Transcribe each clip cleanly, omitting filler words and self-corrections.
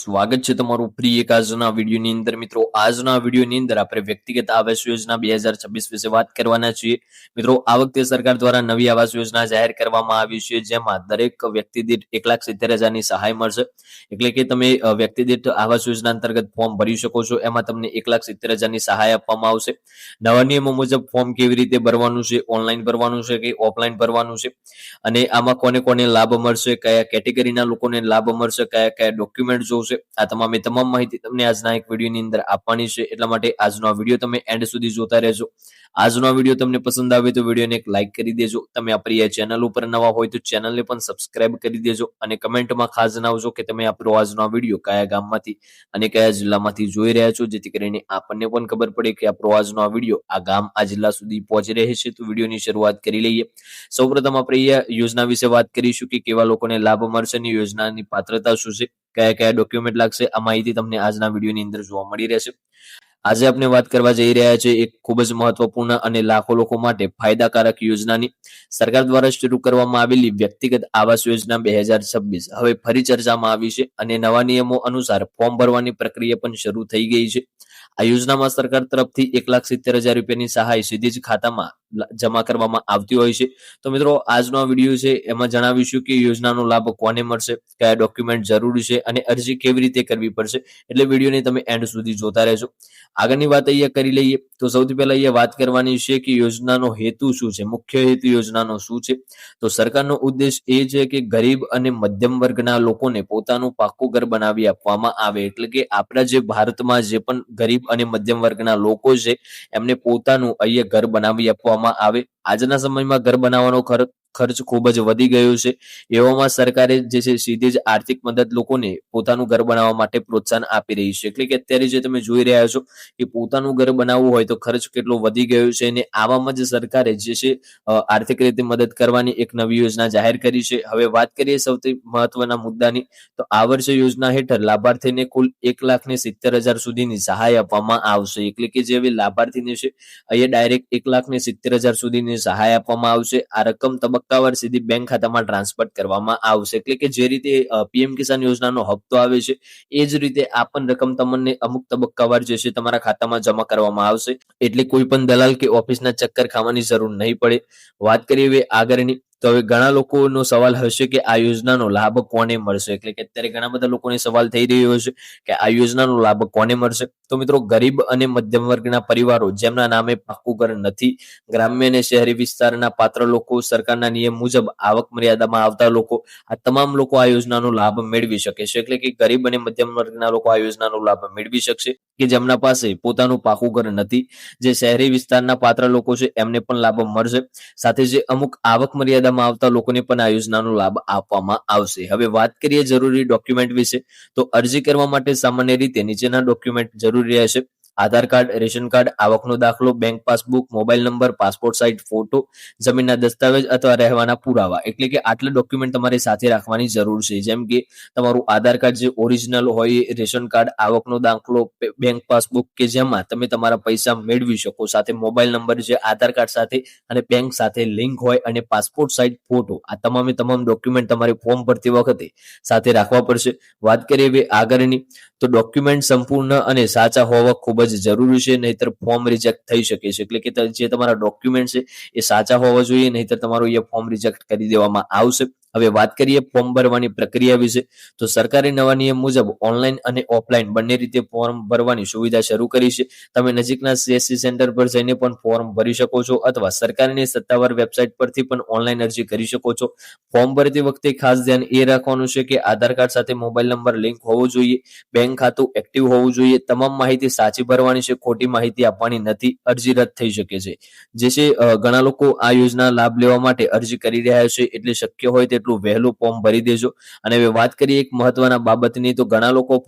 સ્વાગત છે તમારું ફ્રી એક આજના વિડીયોની અંદર મિત્રો આજના વિડીયોની અંદર આપણે વ્યક્તિગત આવાસ યોજના 2026 વિશે વાત કરવાના છીએ મિત્રો આ વખતે સરકાર દ્વારા નવી આવાસ યોજના જાહેર કરવામાં આવી છે જેમાં દરેક વ્યક્તિ દીઠ 1,70,000 ની સહાય મળશે એટલે કે તમે વ્યક્તિ દીઠ આવાસ યોજના અંતર્ગત ફોર્મ ભરી શકો છો એમાં તમને 1,70,000 ની સહાય આપવામાં આવશે નવા નિયમો મુજબ ફોર્મ કેવી રીતે ભરવાનું છે ઓનલાઈન ભરવાનું છે કે ઓફલાઈન ભરવાનું છે અને આમાં કોને કોને લાભ મળશે કયા કેટેગરીના લોકોને લાભ મળશે કયા કયા ડોક્યુમેન્ટ જોશે આ તમામ માહિતી તમને આજના એક વિડીયોની અંદર આપવાની છે એટલા માટે આજનો આ વિડીયો તમે એન્ડ સુધી જોતા રહેજો આજનો આ વિડીયો તમને પસંદ આવે તો વિડીયોને એક લાઈક કરી દેજો તમે આપણી આ ચેનલ ઉપર નવા હોય તો ચેનલને પણ સબસ્ક્રાઇબ કરી દેજો અને કમેન્ટમાં ખાસ જણાવજો કે તમે આપણો આજનો આ વિડીયો કયા ગામમાંથી અને કયા જિલ્લામાંથી જોઈ રહ્યા છો જેથી કરીને આપણને પણ ખબર પડે કે આપણો આજનો આ વિડીયો આ ગામ આ જિલ્લા સુધી પહોંચી રહે છે તો વિડીયોની શરૂઆત કરી લઈએ સૌપ્રથમ આપણે આ યોજના વિશે વાત કરીશું કે કેવા લોકોને લાભ મળશે અને યોજનાની પાત્રતા શું છે કયા કયા ડોક્યુમેન્ટ લાગશે આ માહિતી તમને આજના વિડીયોની અંદર જોવા મળી રહેશે આજે આપણે વાત કરવા જઈ રહ્યા છે એક ખૂબ જ મહત્વપૂર્ણ અને લાખો લોકો માટે ફાયદાકારક યોજનાની સરકાર દ્વારા શરૂ કરવામાં આવેલી વ્યક્તિગત આવાસ યોજના 2026 હવે ફરી ચર્ચામાં આવી છે અને નવા નિયમો અનુસાર ફોર્મ ભરવાની પ્રક્રિયા પણ શરૂ થઈ ગઈ છે આ યોજનામાં સરકાર તરફથી 1,70,000 રૂપિયાની સહાય સીધી જ ખાતામાં જમા કરવામાં આવતી હોય છે તો મિત્રો આજનો આ વિડીયો છે એમાં જણાવીશું કે યોજનાનો લાભ કોને મળશે કયા ડોક્યુમેન્ટ જરૂરી છે અને અરજી કેવી રીતે કરવી પડશે એટલે વિડીયોને તમે એન્ડ સુધી જોતા રહેજો આગળની વાત અહીંયા કરી લઈએ તો સૌથી પહેલા અહીંયા વાત કરવાની છે કે યોજનાનો હેતુ શું છે મુખ્ય હેતુ યોજનાનો શું છે તો સરકારનો ઉદ્દેશ એ છે કે ગરીબ અને મધ્યમ વર્ગના લોકોને પોતાનું પાકું ઘર બનાવી આપવામાં આવે એટલે કે આપણા જે ભારતમાં જે પણ ગરીબ અને મધ્યમ વર્ગના લોકો છે એમને પોતાનું અહીંયા ઘર બનાવી આપવામાં આવે આજના સમયમાં ઘર બનાવવાનો ખર્ચ ખૂબ જ વધી ગયો છે એવામાં સરકારે જે છે સીધી જ આર્થિક મદદ લોકોને પોતાનું ઘર બનાવવા માટે પ્રોત્સાહન આપી રહી છે એટલે કે અત્યારે જે તમે જોઈ રહ્યા છો કે પોતાનું ઘર બનાવવું હોય તો ખર્ચ કેટલો વધી ગયો છે અને આવામાં જ સરકારે જે છે આર્થિક રીતે મદદ કરવાની એક નવી યોજના જાહેર કરી છે હવે વાત કરીએ સૌથી મહત્વના મુદ્દાની તો આ વર્ષે યોજના હેઠળ લાભાર્થીને કુલ 1,70,000 સુધીની સહાય આપવામાં આવશે એટલે કે જે લાભાર્થીને છે અહીંયા ડાયરેક્ટ 1,70,000 સુધીની સહાય આપવામાં આવશે આ રકમ તબક્કાવાર સીધી બેંક ખાતામાં ટ્રાન્સફર કરવામાં આવશે એટલે કે જે રીતે પીએમ કિસાન યોજનાનો હપ્તો આવે છે એ જ રીતે આ પણ રકમ તમને અમુક તબક્કાવાર જે છે તમારા ખાતામાં જમા કરવામાં આવશે એટલે કોઈ પણ દલાલ કે ઓફિસના ચક્કર ખાવાની જરૂર નહીં પડે વાત કરીએ હવે આગળની તો હવે ઘણા લોકોનો સવાલ હશે કે આ યોજનાનો લાભ કોને મળશે એટલે કે અત્યારે ઘણા બધા લોકોને સવાલ થઈ રહ્યો હશે કે આ યોજનાનો લાભ કોને મળશે તો મિત્રો ગરીબ અને મધ્યમ વર્ગના પરિવારો જેમના નામે પાકું ઘર નથી ગ્રામ્ય અને શહેરી વિસ્તારના પાત્ર લોકો સરકારના નિયમ મુજબ આવક મર્યાદામાં આવતા લોકો આ તમામ લોકો આ યોજનાનો લાભ મેળવી શકે છે એટલે કે ગરીબ અને મધ્યમ વર્ગના લોકો આ યોજનાનો લાભ મેળવી શકશે કે જેમના પાસે પોતાનું પાકું ઘર નથી જે શહેરી વિસ્તારના પાત્ર લોકો છે એમને પણ લાભ મળશે સાથે જે અમુક આવક મર્યાદા આવતા લોકોને પણ આ યોજનાનો લાભ આપવામાં આવશે હવે વાત કરીએ જરૂરી ડોક્યુમેન્ટ વિશે તો અરજી કરવા માટે સામાન્ય રીતે નીચેના ડોક્યુમેન્ટ જરૂરી રહેશે આધાર કાર્ડ રેશન કાર્ડ આવકનો દાખલો bank passbook mobile number passport size photo જમીનના દસ્તાવેજ અથવા રહેવાના પુરાવા એટલે કે આટલા ડોક્યુમેન્ટ તમારે સાથે રાખવાની જરૂર છે જેમ કે તમારું આધાર કાર્ડ જે ઓરિજિનલ હોય રેશન કાર્ડ આવકનો દાખલો બેંક પાસબુક કે જેમાં તમે તમારા પૈસા મેળવી શકો સાથે મોબાઈલ નંબર જે આધાર કાર્ડ સાથે અને બેંક સાથે લિંક હોય અને પાસપોર્ટ સાઇઝ ફોટો આ તમામ ડોક્યુમેન્ટ તમારે ફોર્મ ભરતી વખતે સાથે રાખવા પડશે વાત કરીએ હવે આગળની તો ડોક્યુમેન્ટ સંપૂર્ણ અને સાચા હોવા ખૂબ જ જરૂરી છે નહીતર ફોર્મ રિજેક્ટ થઈ શકે છે એટલે કે જે તમારા ડોક્યુમેન્ટ છે એ સાચા હોવા જોઈએ નહીતર તમારું એ ફોર્મ રિજેક્ટ કરી દેવામાં આવશે હવે વાત કરીએ ફોર્મ ભરવાની પ્રક્રિયા વિશે તો સરકારી નવા નિયમ મુજબ ઓનલાઈન અને ઓફલાઈન બંને રીતે ફોર્મ ભરવાની સુવિધા શરૂ કરી છે તમે નજીકના સીએસસી સેન્ટર પર જઈને પણ ફોર્મ ભરી શકો છો અથવા સરકારની સત્તાવાર વેબસાઇટ પરથી પણ ઓનલાઈન અરજી કરી શકો છો ફોર્મ ભરતી વખતે ખાસ ધ્યાન એ રાખવાનું છે કે આધાર કાર્ડ સાથે મોબાઈલ નંબર લિંક હોવો જોઈએ બેંક ખાતું એક્ટિવ હોવું જોઈએ તમામ માહિતી સાચી ભરવાની છે ખોટી માહિતી આપવાની નથી અરજી રદ થઈ શકે છે જે છે ઘણા લોકો આ યોજના લાભ લેવા માટે અરજી કરી રહ્યા છે એટલે શક્ય હોય તેટલું વહેલું ફોર્મ ભરી દેજો અને હવે વાત કરીએ એક મહત્વના બાબતની તો ઘણા લોકો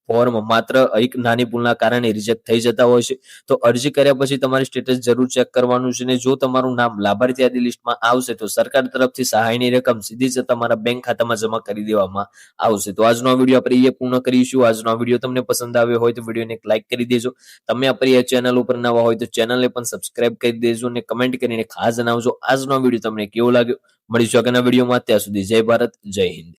ફોર્મ માત્ર એક નાની ભૂલના કારણે રિજેક્ટ થઈ જતા હોય છે તો અરજી કર્યા પછી તમારી સ્ટેટસ જરૂર ચેક કરવાનું છે અને જો તમારું નામ લાભાર્થી યાદી લિસ્ટમાં આવશે તો સરકાર તરફથી સહાયની રકમ સીધી જ તમારા બેંક ખાતામાં જમા કરી દેવામાં આવશે તો આજનો વિડીયો આપણે એ પૂર્ણ કરીશું આજનો વિડીયો તમને પસંદ આવ્યો હોય તો વિડીયોને એક લાઈક કરી દેજો તમે આપણી આ ચેનલ ઉપર નવા હોય તો ચેનલને પણ સબસ્ક્રાઇબ કરી દેજો અને કમેન્ટ કરીને ખાસ જણાવજો આજનો વિડીયો તમને કેવો લાગ્યો મળીશું આગળના વિડીયોમાં ત્યાં સુધી જય ભારત જય હિન્દ